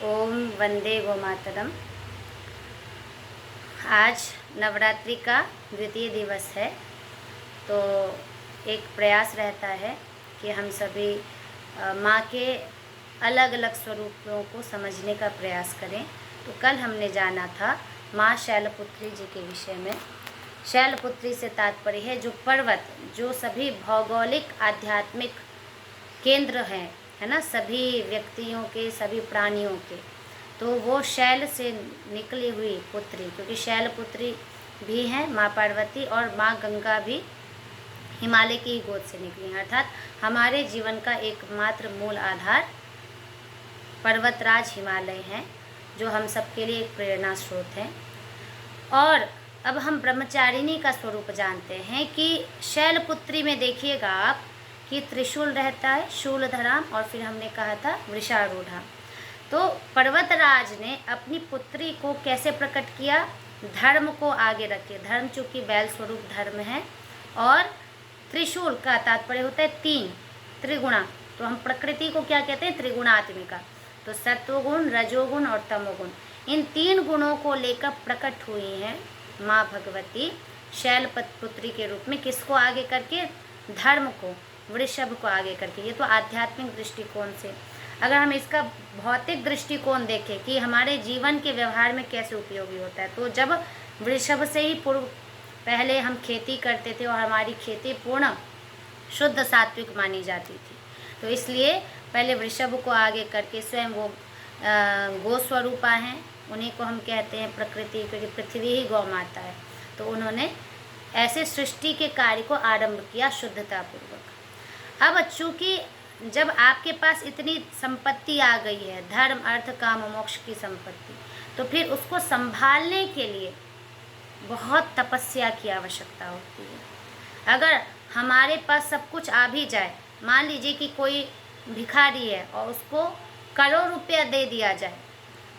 ओम वंदे गोमातरम। आज नवरात्रि का द्वितीय दिवस है, तो एक प्रयास रहता है कि हम सभी माँ के अलग अलग स्वरूपों को समझने का प्रयास करें। तो कल हमने जाना था माँ शैलपुत्री जी के विषय में। शैलपुत्री से तात्पर्य है जो पर्वत, जो सभी भौगोलिक आध्यात्मिक केंद्र हैं, है ना, सभी व्यक्तियों के, सभी प्राणियों के। तो वो शैल से निकली हुई पुत्री, क्योंकि शैलपुत्री भी हैं माँ पार्वती, और माँ गंगा भी हिमालय की ही गोद से निकली हैं। अर्थात हमारे जीवन का एकमात्र मूल आधार पर्वतराज हिमालय हैं, जो हम सबके लिए एक प्रेरणा स्रोत हैं। और अब हम ब्रह्मचारिणी का स्वरूप जानते हैं कि शैलपुत्री में देखिएगा आप कि त्रिशूल रहता है, शूलधराम, और फिर हमने कहा था वृषारूढ़ा। तो पर्वतराज ने अपनी पुत्री को कैसे प्रकट किया? धर्म को आगे रखे। धर्म चूँकि बैल स्वरूप धर्म है, और त्रिशूल का तात्पर्य होता है तीन, त्रिगुणा। तो हम प्रकृति को क्या कहते हैं? त्रिगुणात्मिका। तो सत्वगुण, रजोगुण और तमोगुण, इन तीन गुणों को लेकर प्रकट हुई हैं माँ भगवती शैलपुत्री के रूप में। किसको आगे करके? धर्म को, वृषभ को आगे करके। ये तो आध्यात्मिक दृष्टिकोण से। अगर हम इसका भौतिक दृष्टिकोण देखें कि हमारे जीवन के व्यवहार में कैसे उपयोगी होता है, तो जब वृषभ से ही पूर्व पहले हम खेती करते थे, और हमारी खेती पूर्ण शुद्ध सात्विक मानी जाती थी, तो इसलिए पहले वृषभ को आगे करके स्वयं वो गोस्वरूपा हैं, उन्हीं को हम कहते हैं प्रकृति, क्योंकि पृथ्वी ही गौ माता है। तो उन्होंने ऐसे सृष्टि के कार्य को आरंभ किया शुद्धतापूर्वक। अब चूँकि जब आपके पास इतनी संपत्ति आ गई है, धर्म अर्थ काम मोक्ष की संपत्ति, तो फिर उसको संभालने के लिए बहुत तपस्या की आवश्यकता होती है। अगर हमारे पास सब कुछ आ भी जाए, मान लीजिए कि कोई भिखारी है और उसको करोड़ रुपया दे दिया जाए,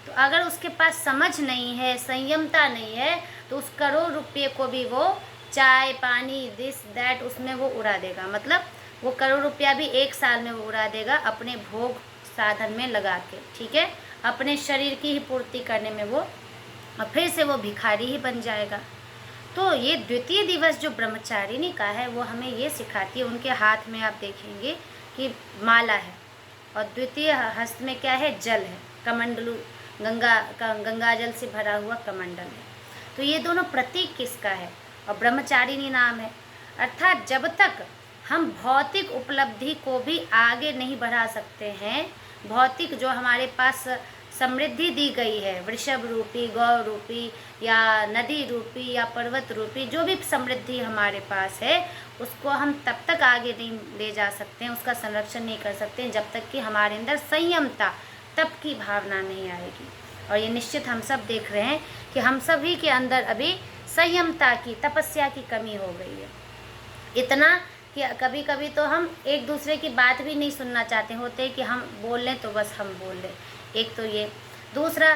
तो अगर उसके पास समझ नहीं है, संयमता नहीं है, तो उस करोड़ रुपये को भी वो चाय पानी दिस दैट उसमें वो उड़ा देगा। मतलब वो करोड़ रुपया भी एक साल में वो उड़ा देगा अपने भोग साधन में लगा के, ठीक है, अपने शरीर की ही पूर्ति करने में वो, और फिर से वो भिखारी ही बन जाएगा। तो ये द्वितीय दिवस जो ब्रह्मचारिणी का है, वो हमें ये सिखाती है। उनके हाथ में आप देखेंगे कि माला है, और द्वितीय हस्त में क्या है? जल है, कमंडलू, गंगा जल से भरा हुआ कमंडल है। तो ये दोनों प्रतीक किसका है? और ब्रह्मचारिणी नाम है। अर्थात जब तक हम भौतिक उपलब्धि को भी आगे नहीं बढ़ा सकते हैं, भौतिक जो हमारे पास समृद्धि दी गई है, वृषभ रूपी, गौ रूपी, या नदी रूपी, या पर्वत रूपी, जो भी समृद्धि हमारे पास है, उसको हम तब तक आगे नहीं ले जा सकते हैं, उसका संरक्षण नहीं कर सकते हैं, जब तक कि हमारे अंदर संयमता, तप की भावना नहीं आएगी। और ये निश्चित हम सब देख रहे हैं कि हम सभी के अंदर अभी संयमता की, तपस्या की कमी हो गई है। इतना कि कभी कभी तो हम एक दूसरे की बात भी नहीं सुनना चाहते होते कि हम बोल लें तो बस हम बोल लें। एक तो ये, दूसरा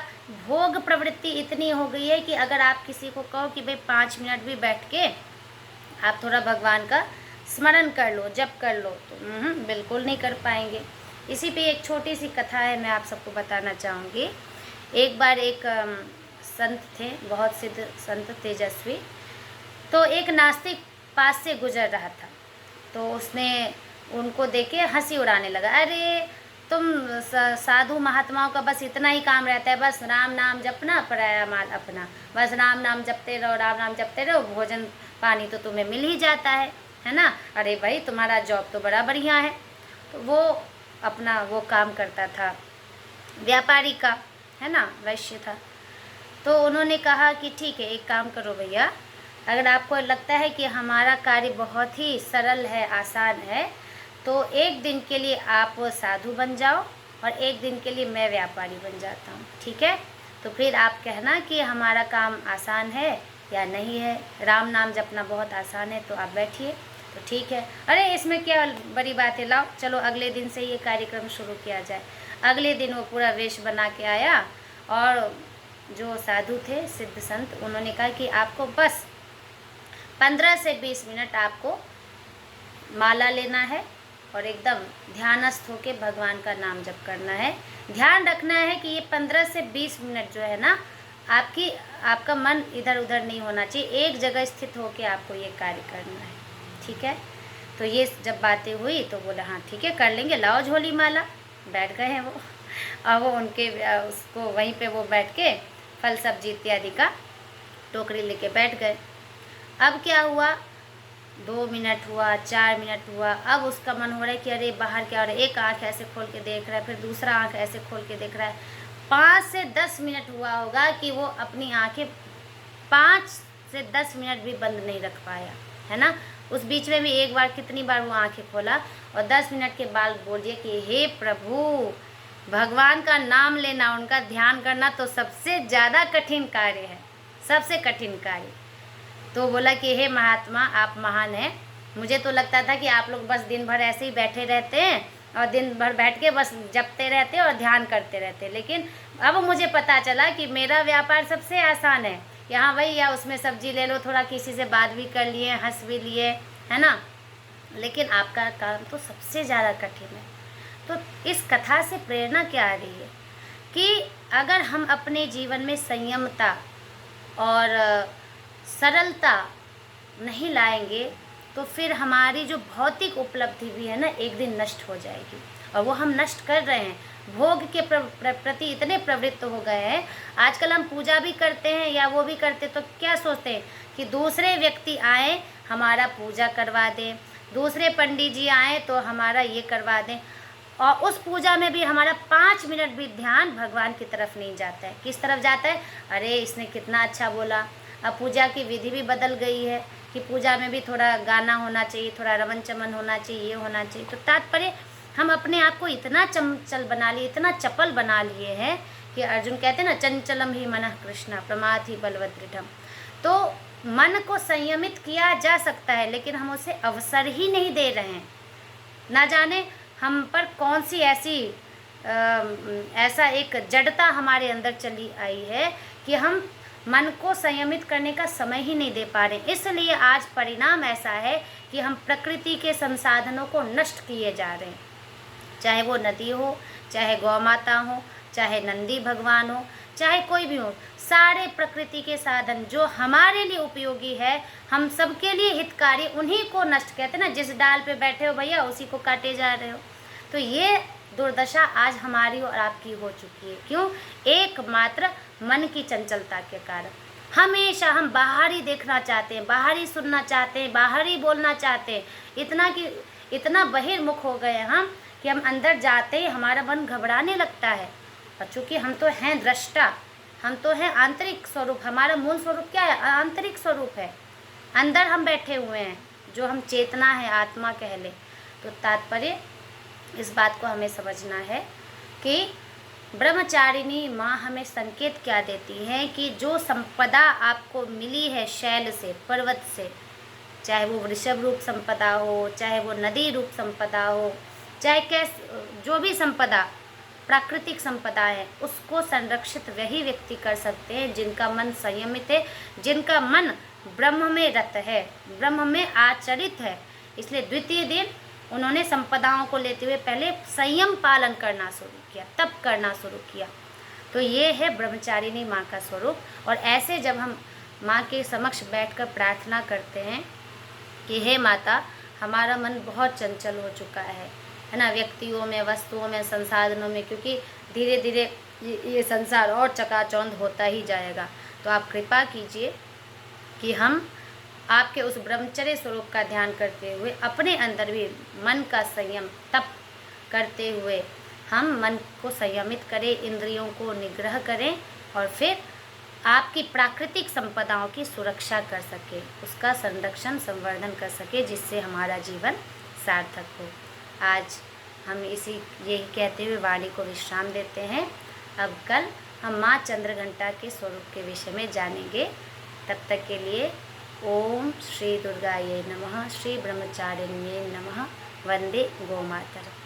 भोग प्रवृत्ति इतनी हो गई है कि अगर आप किसी को कहो कि भाई 5 मिनट भी बैठ के आप थोड़ा भगवान का स्मरण कर लो, जप कर लो, तो बिल्कुल नहीं कर पाएंगे। इसी पे एक छोटी सी कथा है, मैं आप सबको बताना चाहूँगी। एक बार एक संत थे, बहुत सिद्ध संत, तेजस्वी। तो एक नास्तिक पास से गुजर रहा था, तो उसने उनको देखे हंसी उड़ाने लगा। अरे तुम साधु महात्माओं का बस इतना ही काम रहता है, बस राम नाम जपना, पराया माल अपना, बस राम नाम जपते रहो, राम नाम जपते रहो, भोजन पानी तो तुम्हें मिल ही जाता है ना। अरे भाई तुम्हारा जॉब तो बड़ा बढ़िया है। तो वो अपना वो काम करता था, व्यापारी का, है ना, वैश्य था। तो उन्होंने कहा कि ठीक है, एक काम करो भैया, अगर आपको लगता है कि हमारा कार्य बहुत ही सरल है, आसान है, तो एक दिन के लिए आप साधु बन जाओ, और एक दिन के लिए मैं व्यापारी बन जाता हूँ, ठीक है। तो फिर आप कहना कि हमारा काम आसान है या नहीं है। राम नाम जपना बहुत आसान है, तो आप बैठिए। तो ठीक है, अरे इसमें क्या बड़ी बात है, लाओ चलो अगले दिन से ये कार्यक्रम शुरू किया जाए। अगले दिन वो पूरा वेश बना के आया, और जो साधु थे, सिद्ध संत, उन्होंने कहा कि आपको बस 15 से 20 मिनट आपको माला लेना है, और एकदम ध्यानस्थ होके भगवान का नाम जप करना है। ध्यान रखना है कि ये 15 से 20 मिनट जो है ना, आपका मन इधर उधर नहीं होना चाहिए, एक जगह स्थित होके आपको ये कार्य करना है। ठीक है, तो ये जब बातें हुई तो बोला हाँ ठीक है कर लेंगे, लाओ झोली माला। बैठ गए हैं वो, और वो उनके उसको वहीं पे वो बैठ के फल सब्जी इत्यादि का टोकरी लेके बैठ गए। अब क्या हुआ, 2 मिनट हुआ, 4 मिनट हुआ, अब उसका मन हो रहा है कि अरे बाहर क्या हो रहा है। एक आँख ऐसे खोल के देख रहा है, फिर दूसरा आँख ऐसे खोल के देख रहा है। 5 से 10 मिनट हुआ होगा कि वो अपनी आँखें 5 से 10 मिनट भी बंद नहीं रख पाया, है ना। उस बीच में भी एक बार कितनी बार वो आँखें खोला, और 10 मिनट के बाद बोल दिया कि हे प्रभु, भगवान का नाम लेना, उनका ध्यान करना तो सबसे ज़्यादा कठिन कार्य है, सबसे कठिन कार्य। तो बोला कि हे महात्मा, आप महान हैं। मुझे तो लगता था कि आप लोग बस दिन भर ऐसे ही बैठे रहते हैं और दिन भर बैठ के बस जपते रहते और ध्यान करते रहते, लेकिन अब मुझे पता चला कि मेरा व्यापार सबसे आसान है। यहाँ वही या उसमें सब्जी ले लो, थोड़ा किसी से बात भी कर लिए, हंस भी लिए, है ना, लेकिन आपका काम तो सबसे ज़्यादा कठिन है। तो इस कथा से प्रेरणा क्या आ रही है कि अगर हम अपने जीवन में संयमता और सरलता नहीं लाएंगे तो फिर हमारी जो भौतिक उपलब्धि भी है ना, एक दिन नष्ट हो जाएगी। और वो हम नष्ट कर रहे हैं, भोग के प्रति इतने प्रवृत्त हो गए हैं। आजकल हम पूजा भी करते हैं या वो भी करते तो क्या सोचते हैं कि दूसरे व्यक्ति आए हमारा पूजा करवा दें, दूसरे पंडित जी आए तो हमारा ये करवा दें, और उस पूजा में भी हमारा 5 मिनट भी ध्यान भगवान की तरफ नहीं जाता है। किस तरफ जाता है, अरे इसने कितना अच्छा बोला। अब पूजा की विधि भी बदल गई है कि पूजा में भी थोड़ा गाना होना चाहिए, थोड़ा रमन चमन होना चाहिए, ये होना चाहिए। तो तात्पर्य हम अपने आप को इतना चंचल बना लिए, इतना चपल बना लिए हैं कि अर्जुन कहते हैं ना, चंचलम ही मनः कृष्णा प्रमाथ ही बलवत दृढ़म्। तो मन को संयमित किया जा सकता है, लेकिन हम उसे अवसर ही नहीं दे रहे हैं। ना जाने हम पर कौन सी ऐसा एक जड़ता हमारे अंदर चली आई है कि हम मन को संयमित करने का समय ही नहीं दे पा रहे। इसलिए आज परिणाम ऐसा है कि हम प्रकृति के संसाधनों को नष्ट किए जा रहे हैं, चाहे वो नदी हो, चाहे गौ माता हो, चाहे नंदी भगवान हो, चाहे कोई भी हो। सारे प्रकृति के साधन जो हमारे लिए उपयोगी है, हम सबके लिए हितकारी, उन्हीं को नष्ट कहते हैं ना। जिस डाल पे बैठे हो भैया उसी को काटे जा रहे हो। तो ये दुर्दशा आज हमारी और आपकी हो चुकी है। क्यों? एकमात्र मन की चंचलता के कारण। हमेशा हम बाहर ही देखना चाहते हैं, बाहर ही सुनना चाहते हैं, बाहर ही बोलना चाहते हैं। इतना बहिर्मुख हो गए हम कि हम अंदर जाते ही हमारा मन घबराने लगता है। और चूँकि हम तो हैं दृष्टा, हम तो हैं आंतरिक स्वरूप। हमारा मूल स्वरूप क्या है? आंतरिक स्वरूप है। अंदर हम बैठे हुए हैं, जो हम चेतना है, आत्मा कह ले। तो तात्पर्य इस बात को हमें समझना है कि ब्रह्मचारिणी माँ हमें संकेत क्या देती हैं कि जो संपदा आपको मिली है शैल से, पर्वत से, चाहे वो वृषभ रूप संपदा हो, चाहे वो नदी रूप संपदा हो, चाहे जो भी संपदा प्राकृतिक संपदा है, उसको संरक्षित वही व्यक्ति कर सकते हैं जिनका मन संयमित है, जिनका मन ब्रह्म में रत है, ब्रह्म में आचरित है। इसलिए द्वितीय दिन उन्होंने संपदाओं को लेते हुए पहले संयम पालन करना शुरू किया, तप करना शुरू किया। तो ये है ब्रह्मचारिणी माँ का स्वरूप। और ऐसे जब हम माँ के समक्ष बैठकर प्रार्थना करते हैं कि हे माता, हमारा मन बहुत चंचल हो चुका है ना, व्यक्तियों में, वस्तुओं में, संसाधनों में, क्योंकि धीरे धीरे ये संसार और चकाचौंध होता ही जाएगा। तो आप कृपा कीजिए कि हम आपके उस ब्रह्मचर्य स्वरूप का ध्यान करते हुए अपने अंदर भी मन का संयम तप करते हुए हम मन को संयमित करें, इंद्रियों को निग्रह करें, और फिर आपकी प्राकृतिक संपदाओं की सुरक्षा कर सके, उसका संरक्षण संवर्धन कर सके, जिससे हमारा जीवन सार्थक हो। आज हम यही कहते हुए वाणी को विश्राम देते हैं। अब कल हम माँ चंद्रघंटा के स्वरूप के विषय में जानेंगे। तब तक के लिए ओम श्री दुर्गाये नमः, श्री ब्रह्मचारिण्ये नमः, वंदे गोमातरम्।